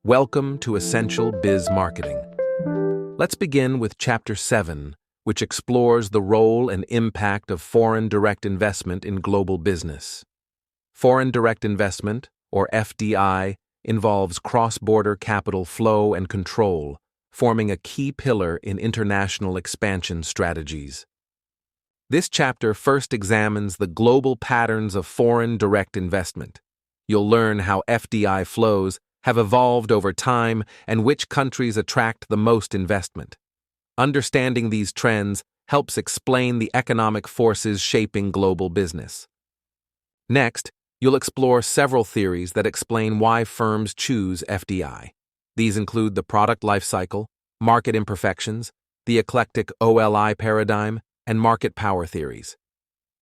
Welcome to Essential Biz Marketing. Let's begin with Chapter 7, which explores the role and impact of foreign direct investment in global business. Foreign direct investment, or FDI, involves cross-border capital flow and control, forming a key pillar in international expansion strategies. This chapter first examines the global patterns of foreign direct investment. You'll learn how FDI flows have evolved over time and which countries attract the most investment. Understanding these trends helps explain the economic forces shaping global business. Next, you'll explore several theories that explain why firms choose FDI. These include the product life cycle, market imperfections, the eclectic OLI paradigm, and market power theories.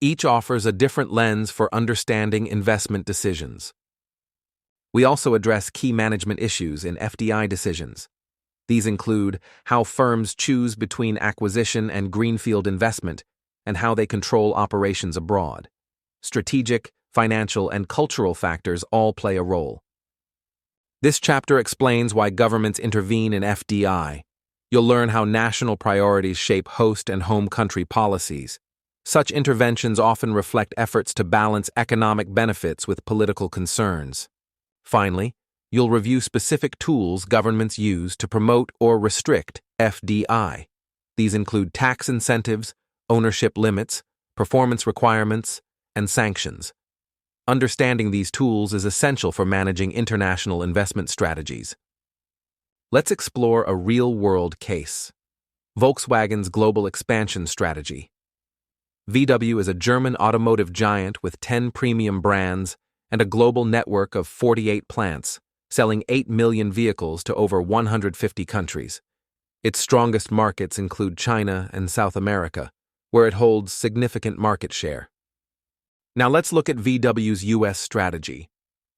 Each offers a different lens for understanding investment decisions. We also address key management issues in FDI decisions. These include how firms choose between acquisition and greenfield investment and how they control operations abroad. Strategic, financial, and cultural factors all play a role. This chapter explains why governments intervene in FDI. You'll learn how national priorities shape host and home country policies. Such interventions often reflect efforts to balance economic benefits with political concerns. Finally, you'll review specific tools governments use to promote or restrict FDI. These include tax incentives, ownership limits, performance requirements, and sanctions. Understanding these tools is essential for managing international investment strategies. Let's explore a real-world case. Volkswagen's global expansion strategy. VW is a German automotive giant with 10 premium brands and a global network of 48 plants, selling 8 million vehicles to over 150 countries. Its strongest markets include China and South America, where it holds significant market share. Now let's look at VW's U.S. strategy.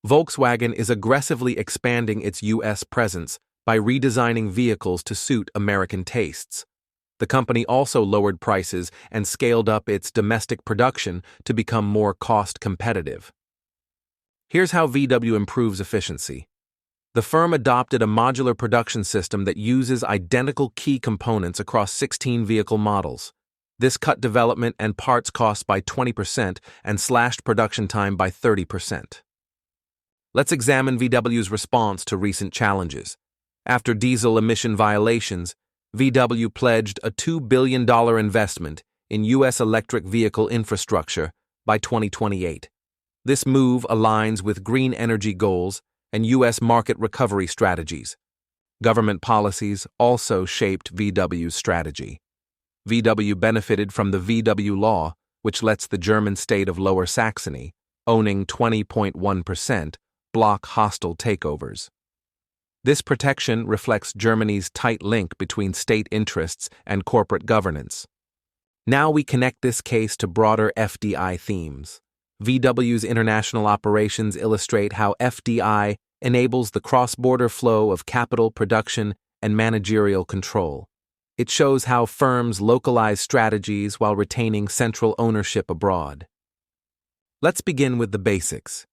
Volkswagen is aggressively expanding its U.S. presence by redesigning vehicles to suit American tastes. The company also lowered prices and scaled up its domestic production to become more cost-competitive. Here's how VW improves efficiency. The firm adopted a modular production system that uses identical key components across 16 vehicle models. This cut development and parts costs by 20% and slashed production time by 30%. Let's examine VW's response to recent challenges. After diesel emission violations, VW pledged a $2 billion investment in U.S. electric vehicle infrastructure by 2028. This move aligns with green energy goals and U.S. market recovery strategies. Government policies also shaped VW's strategy. VW benefited from the VW law, which lets the German state of Lower Saxony, owning 20.1%, block hostile takeovers. This protection reflects Germany's tight link between state interests and corporate governance. Now we connect this case to broader FDI themes. VW's international operations illustrate how FDI enables the cross-border flow of capital production and managerial control. It shows how firms localize strategies while retaining central ownership abroad. Let's begin with the basics.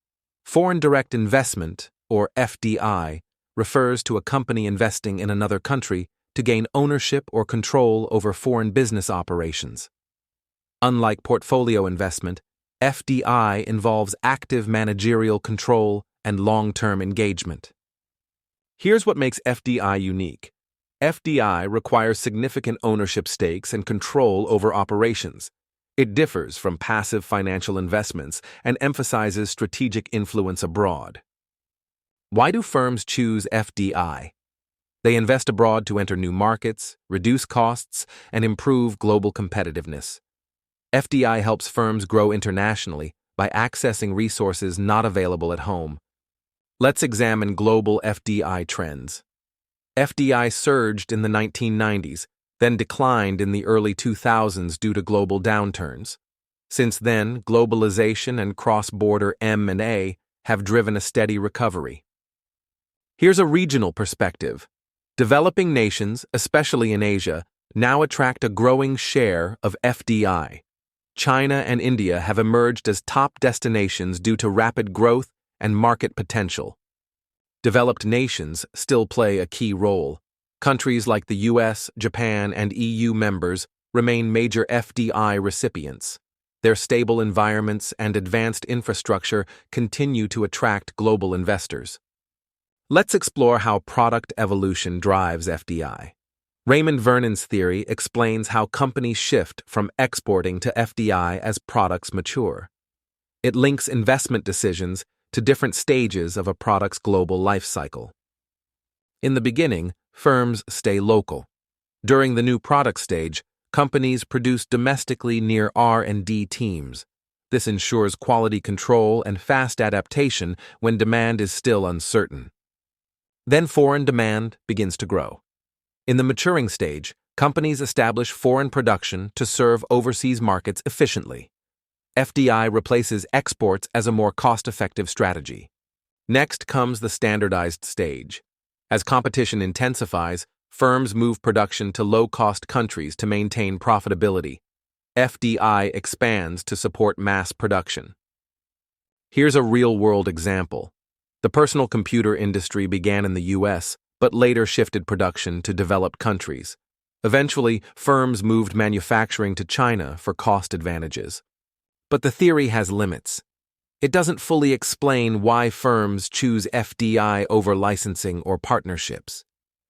Foreign direct investment, or FDI, refers to a company investing in another country to gain ownership or control over foreign business operations. Unlike portfolio investment, FDI involves active managerial control and long-term engagement. Here's what makes FDI unique. FDI requires significant ownership stakes and control over operations. It differs from passive financial investments and emphasizes strategic influence abroad. Why do firms choose FDI? They invest abroad to enter new markets, reduce costs, and improve global competitiveness. FDI helps firms grow internationally by accessing resources not available at home. Let's examine global FDI trends. FDI surged in the 1990s, then declined in the early 2000s due to global downturns. Since then, globalization and cross-border M&A have driven a steady recovery. Here's a regional perspective. Developing nations, especially in Asia, now attract a growing share of FDI. China and India have emerged as top destinations due to rapid growth and market potential. Developed nations still play a key role. Countries like the US, Japan, and EU members remain major FDI recipients. Their stable environments and advanced infrastructure continue to attract global investors. Let's explore how product evolution drives FDI. Raymond Vernon's theory explains how companies shift from exporting to FDI as products mature. It links investment decisions to different stages of a product's global life cycle. In the beginning, firms stay local. During the new product stage, companies produce domestically near R&D teams. This ensures quality control and fast adaptation when demand is still uncertain. Then foreign demand begins to grow. In the maturing stage, companies establish foreign production to serve overseas markets efficiently. FDI replaces exports as a more cost-effective strategy. Next comes the standardized stage. As competition intensifies, firms move production to low-cost countries to maintain profitability. FDI expands to support mass production. Here's a real-world example. The personal computer industry began in the US, but later shifted production to developed countries. Eventually, firms moved manufacturing to China for cost advantages. But the theory has limits. It doesn't fully explain why firms choose FDI over licensing or partnerships.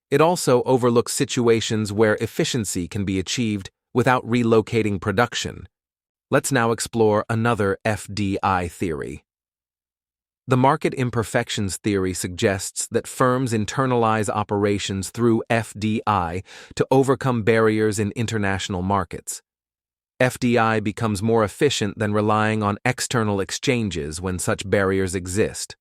It also overlooks situations where efficiency can be achieved without relocating production. Let's now explore another FDI theory. The market imperfections theory suggests that firms internalize operations through FDI to overcome barriers in international markets. FDI becomes more efficient than relying on external exchanges when such barriers exist.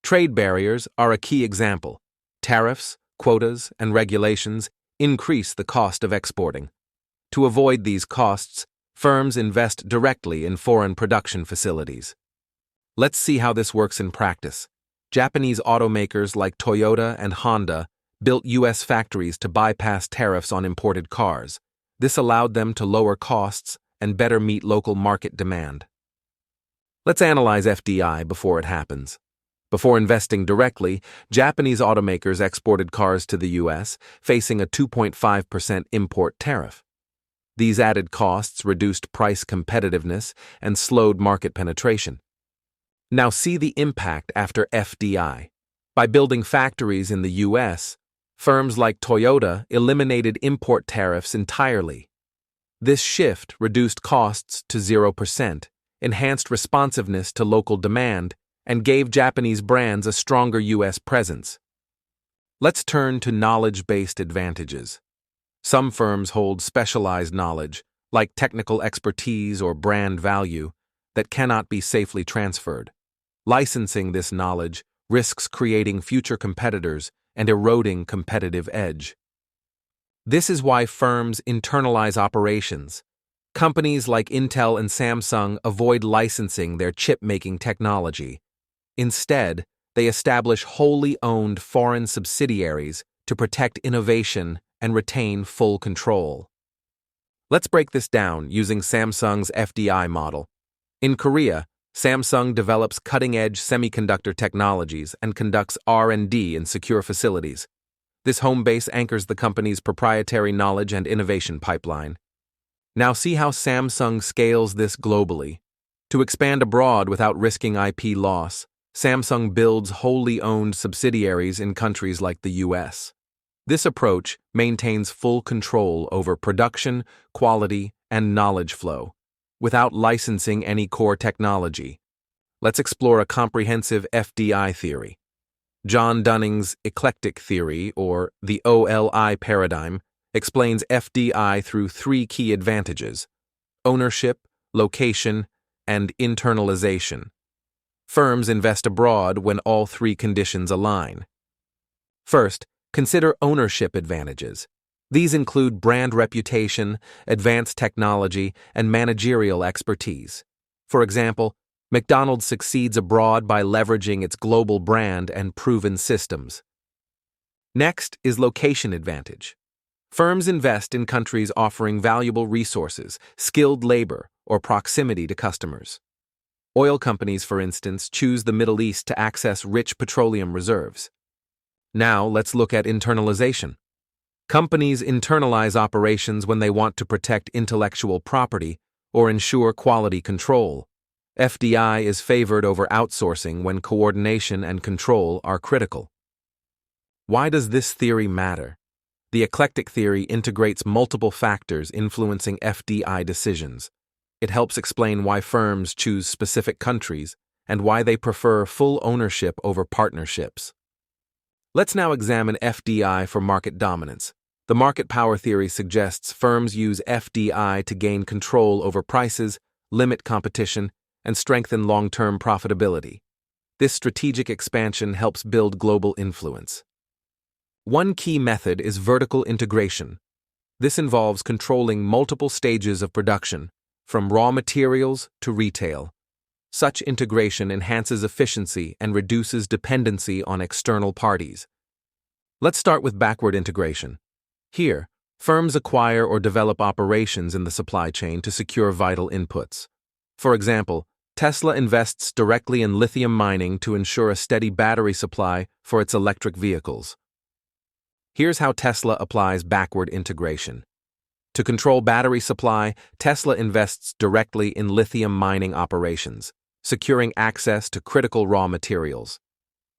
Trade barriers are a key example. Tariffs, quotas, and regulations increase the cost of exporting. To avoid these costs, firms invest directly in foreign production facilities. Let's see how this works in practice. Japanese automakers like Toyota and Honda built US factories to bypass tariffs on imported cars. This allowed them to lower costs and better meet local market demand. Let's analyze FDI before it happens. Before investing directly, Japanese automakers exported cars to the US, facing a 2.5% import tariff. These added costs reduced price competitiveness and slowed market penetration. Now see the impact after FDI. By building factories in the US, firms like Toyota eliminated import tariffs entirely. This shift reduced costs to 0%, enhanced responsiveness to local demand, and gave Japanese brands a stronger US presence. Let's turn to knowledge-based advantages. Some firms hold specialized knowledge, like technical expertise or brand value, that cannot be safely transferred. Licensing this knowledge risks creating future competitors and eroding competitive edge. This is why firms internalize operations. Companies like Intel and Samsung avoid licensing their chip-making technology. Instead, they establish wholly owned foreign subsidiaries to protect innovation and retain full control. Let's break this down using Samsung's FDI model. In Korea, Samsung develops cutting-edge semiconductor technologies and conducts R&D in secure facilities. This home base anchors the company's proprietary knowledge and innovation pipeline. Now see how Samsung scales this globally. To expand abroad without risking IP loss, Samsung builds wholly owned subsidiaries in countries like the US. This approach maintains full control over production, quality, and knowledge flow, without licensing any core technology. Let's explore a comprehensive FDI theory. John Dunning's Eclectic theory, or the OLI paradigm, explains FDI through three key advantages: ownership, location, and internalization. Firms invest abroad when all three conditions align. First, consider ownership advantages. These include brand reputation, advanced technology, and managerial expertise. For example, McDonald's succeeds abroad by leveraging its global brand and proven systems. Next is location advantage. Firms invest in countries offering valuable resources, skilled labor, or proximity to customers. Oil companies, for instance, choose the Middle East to access rich petroleum reserves. Now, let's look at internalization. Companies internalize operations when they want to protect intellectual property or ensure quality control. FDI is favored over outsourcing when coordination and control are critical. Why does this theory matter? The eclectic theory integrates multiple factors influencing FDI decisions. It helps explain why firms choose specific countries and why they prefer full ownership over partnerships. Let's now examine FDI for market dominance. The market power theory suggests firms use FDI to gain control over prices, limit competition, and strengthen long-term profitability. This strategic expansion helps build global influence. One key method is vertical integration. This involves controlling multiple stages of production, from raw materials to retail. Such integration enhances efficiency and reduces dependency on external parties. Let's start with backward integration. Here, firms acquire or develop operations in the supply chain to secure vital inputs. For example, Tesla invests directly in lithium mining to ensure a steady battery supply for its electric vehicles. Here's how Tesla applies backward integration. To control battery supply, Tesla invests directly in lithium mining operations, securing access to critical raw materials.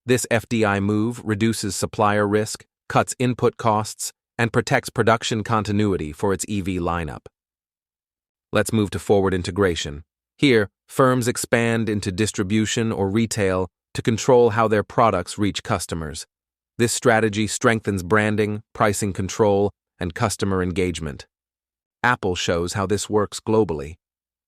This FDI move reduces supplier risk, cuts input costs, and protects production continuity for its EV lineup. Let's move to forward integration. Here, firms expand into distribution or retail to control how their products reach customers. This strategy strengthens branding, pricing control, and customer engagement. Apple shows how this works globally.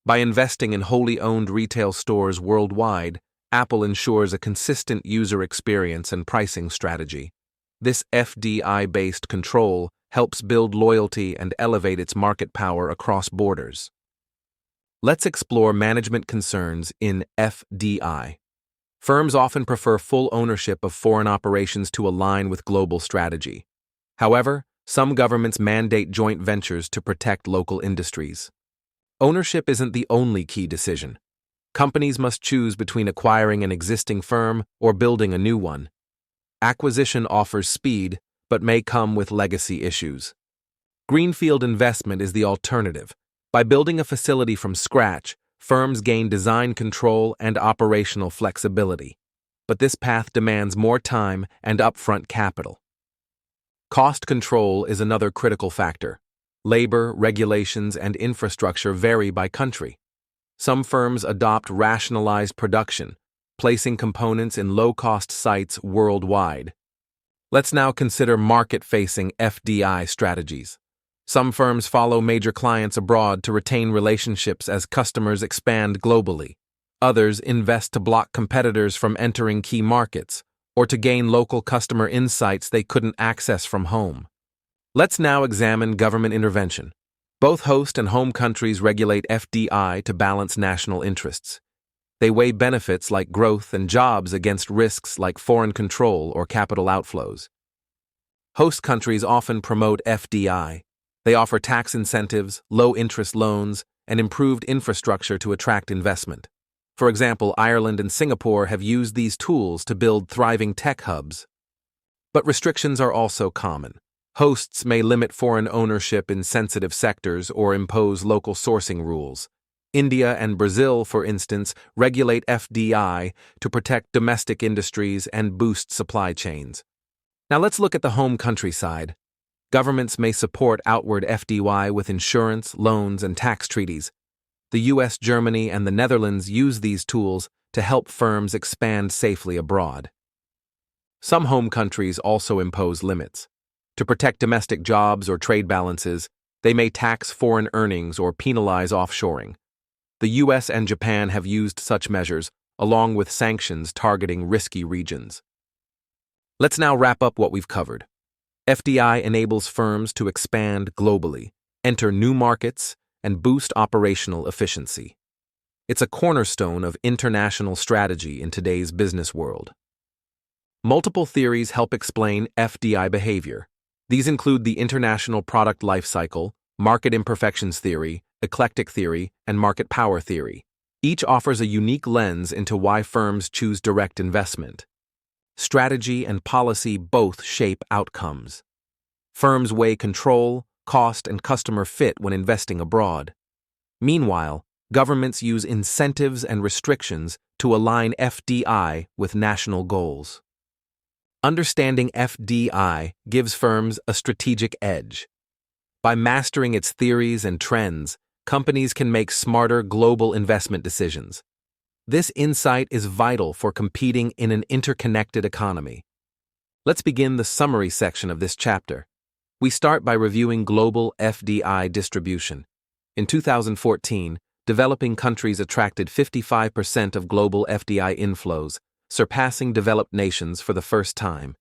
By investing in wholly owned retail stores worldwide, Apple ensures a consistent user experience and pricing strategy. This FDI-based control helps build loyalty and elevate its market power across borders. Let's explore management concerns in FDI. Firms often prefer full ownership of foreign operations to align with global strategy. However, some governments mandate joint ventures to protect local industries. Ownership isn't the only key decision. Companies must choose between acquiring an existing firm or building a new one. Acquisition offers speed, but may come with legacy issues. Greenfield investment is the alternative. By building a facility from scratch, firms gain design control and operational flexibility. But this path demands more time and upfront capital. Cost control is another critical factor. Labor, regulations, and infrastructure vary by country. Some firms adopt rationalized production, placing components in low-cost sites worldwide. Let's now consider market-facing FDI strategies. Some firms follow major clients abroad to retain relationships as customers expand globally. Others invest to block competitors from entering key markets, or to gain local customer insights they couldn't access from home. Let's now examine government intervention. Both host and home countries regulate FDI to balance national interests. They weigh benefits like growth and jobs against risks like foreign control or capital outflows. Host countries often promote FDI. They offer tax incentives, low-interest loans, and improved infrastructure to attract investment. For example, Ireland and Singapore have used these tools to build thriving tech hubs. But restrictions are also common. Hosts may limit foreign ownership in sensitive sectors or impose local sourcing rules. India and Brazil, for instance, regulate FDI to protect domestic industries and boost supply chains. Now let's look at the home country side. Governments may support outward FDI with insurance, loans, and tax treaties. The US, Germany, and the Netherlands use these tools to help firms expand safely abroad. Some home countries also impose limits. To protect domestic jobs or trade balances, they may tax foreign earnings or penalize offshoring. The US and Japan have used such measures, along with sanctions targeting risky regions. Let's now wrap up what we've covered. FDI enables firms to expand globally, enter new markets, and boost operational efficiency. It's a cornerstone of international strategy in today's business world. Multiple theories help explain FDI behavior. These include the international product life cycle, market imperfections theory, eclectic theory, and market power theory. Each offers a unique lens into why firms choose direct investment. Strategy and policy both shape outcomes. Firms weigh control, cost, and customer fit when investing abroad. Meanwhile, governments use incentives and restrictions to align FDI with national goals. Understanding FDI gives firms a strategic edge. By mastering its theories and trends, companies can make smarter global investment decisions. This insight is vital for competing in an interconnected economy. Let's begin the summary section of this chapter. We start by reviewing global FDI distribution. In 2014, developing countries attracted 55% of global FDI inflows, surpassing developed nations for the first time.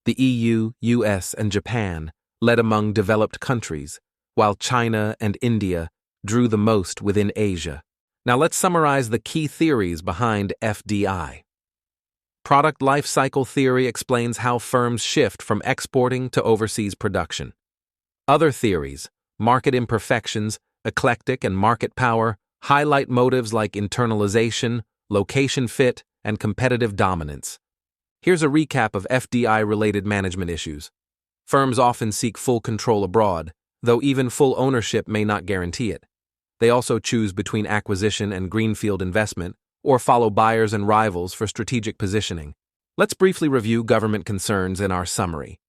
The EU, US, and Japan led among developed countries, while China and India drew the most within Asia. Now let's summarize the key theories behind FDI. Product life cycle theory explains how firms shift from exporting to overseas production. Other theories, market imperfections, eclectic, and market power, highlight motives like internalization, location fit, and competitive dominance. Here's a recap of FDI-related management issues. Firms often seek full control abroad, though even full ownership may not guarantee it. They also choose between acquisition and greenfield investment, or follow buyers and rivals for strategic positioning. Let's briefly review government concerns in our summary.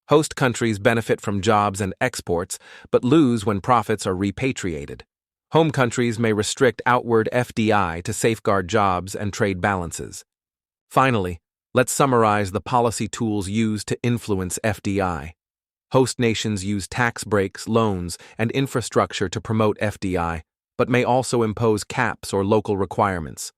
Host countries benefit from jobs and exports, but lose when profits are repatriated. Home countries may restrict outward FDI to safeguard jobs and trade balances. Finally, let's summarize the policy tools used to influence FDI. Host nations use tax breaks, loans, and infrastructure to promote FDI, but may also impose caps or local requirements.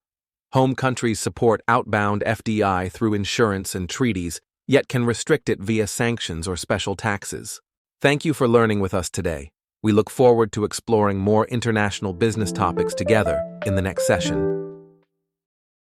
Home countries support outbound FDI through insurance and treaties, yet can restrict it via sanctions or special taxes. Thank you for learning with us today. We look forward to exploring more international business topics together in the next session.